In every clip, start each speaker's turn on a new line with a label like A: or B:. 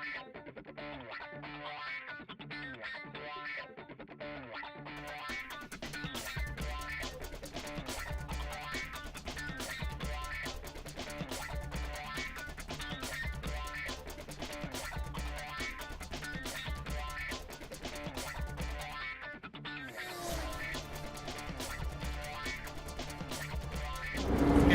A: Okay,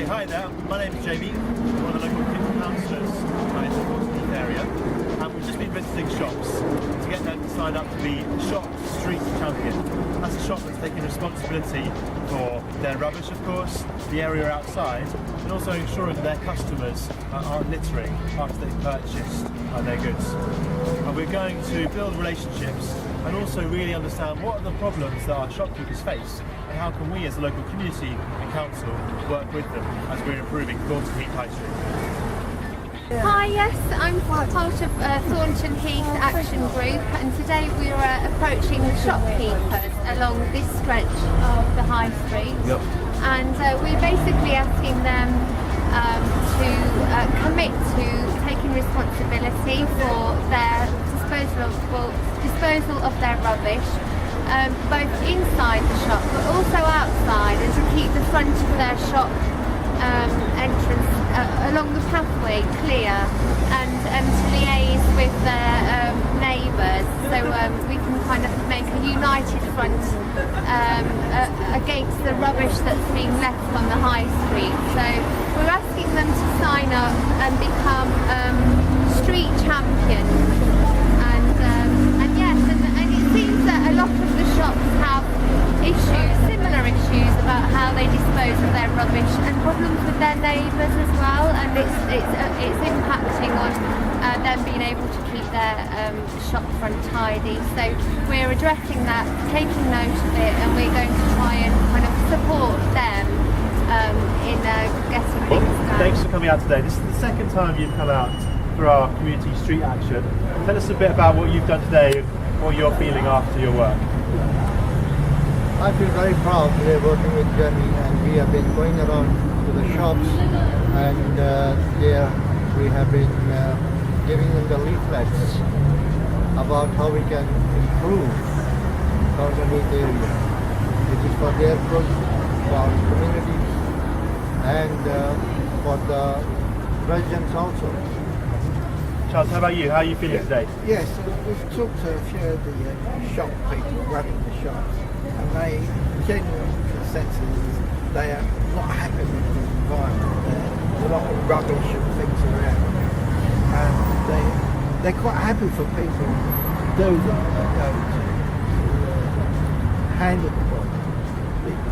A: hi there, my name is Jamie, I'm one of the local councillors in the Portsmouth area, and we've just been visiting shops to get them to sign up to be Shop Street Champion. That's a shop that's taking responsibility for their rubbish, of course, the area outside, and also ensuring that their customers aren't littering after they've purchased their goods. And we're going to build relationships and also really understand what are the problems that our shopkeepers face and how can we as a local community and council work with them as we're improving Thornton Heath High Street.
B: Hi, yes, I'm part of Thornton Heath Action Group, and today we are approaching the shopkeepers along this stretch of the High Street.
A: Yep.
B: And we're basically asking them to commit to taking responsibility for their disposal of their rubbish, both inside the shop but also outside, and to keep the front of their shop entrance along the pathway clear, and to liaise with their neighbours, so we can kind of make a united front against the rubbish that's being left on the high street. So we're asking them to sign up and become street champions. And yes, and it seems that a lot of the shops have similar issues about how they dispose of their rubbish, and problems with their neighbours as well, and it's impacting on them being able to keep their shop front tidy. So we're addressing that, taking note of it, and we're going to try and kind of support them in getting things done.
A: Thanks for coming out today. This is the second time you've come out for our community street action. Tell us a bit about what you've done today and what you're feeling after your work.
C: I feel very proud today working with Jamie, and we have been going around to the shops, and there we have been giving them the leaflets about how we can improve Thornton Heath area. It is for their good, for our communities, and for the residents also.
A: Charles, how about you? How are you feeling today?
D: Yes, we've talked to a few of the shop people running the shops, and they genuine consensus is they are not happy with the environment. There's a lot of rubbish and things around, and they're quite happy for people to do that, to handle the problem.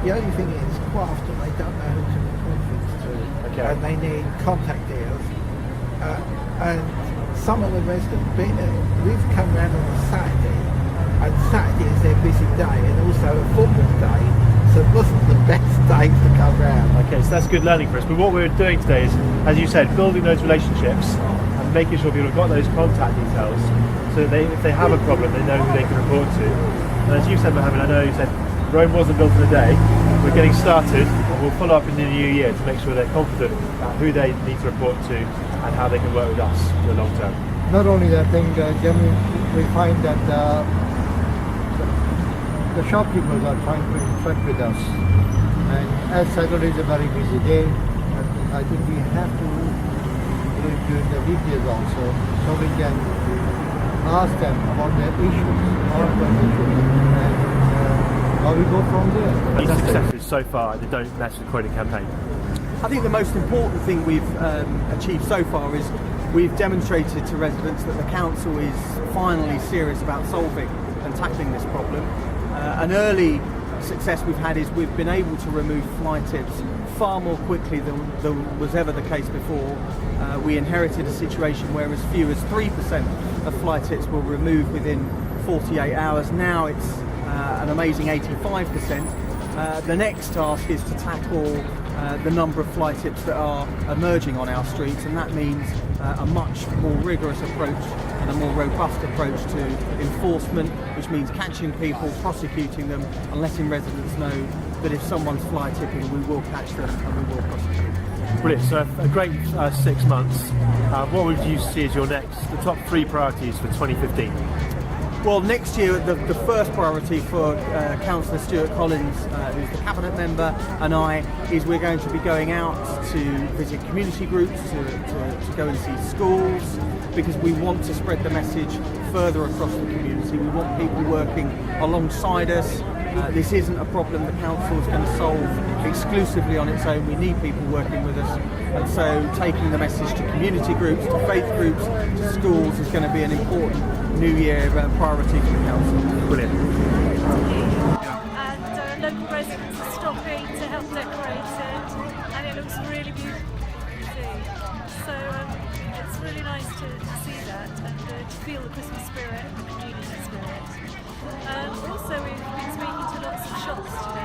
D: The only thing is, quite often they don't know who to report things to,
A: Okay.
D: and they need contact details. And some of the residents, we've come round on a Saturday, and Saturday is their busy day, and also a football day, so it wasn't the best day to come round.
A: Okay, so that's good learning for us. But what we're doing today is, as you said, building those relationships and making sure people have got those contact details, so that if they have a problem, they know who they can report to. And as you said, Mohammed, I know you said Rome wasn't built in a day. We're getting started, and we'll follow up in the new year to make sure they're confident about who they need to report to and how they can work with us for the long term.
C: Not only that, I think, Jamie, we find that the shopkeepers are trying to interact with us, and as Saturday is a very busy day, I think we have to do it during the weekdays also, so we can ask them about their issues, and how we go from there.
A: These successes so far, the Don't Mess with Croydon campaign.
E: I think the most important thing we've achieved so far is we've demonstrated to residents that the council is finally serious about solving and tackling this problem. An early success we've had is we've been able to remove fly tips far more quickly than was ever the case before. We inherited a situation where as few as 3% of fly tips were removed within 48 hours. Now it's an amazing 85%. The next task is to tackle the number of fly tips that are emerging on our streets, and that means a much more rigorous approach and a more robust approach to enforcement, which means catching people, prosecuting them, and letting residents know that if someone's fly tipping, we will catch them and we will prosecute.
A: Brilliant. So a great 6 months. What would you see as the top 3 priorities for 2015?
E: Well, next year, the first priority for Councillor Stuart Collins, who's the Cabinet member, and I, is we're going to be going out to visit community groups, to go and see schools, because we want to spread the message further across the community. We want people working alongside us. This isn't a problem the council is going to solve exclusively on its own. We need people working with us, and so taking the message to community groups, to faith groups, to schools is going to be an important New Year priority for the council.
A: Brilliant.
F: And local residents are stopping to help decorate it, and it looks really beautiful to see. So it's really nice to see that and to feel the Christmas spirit and the community spirit. Also, we've been speaking to lots of shops today.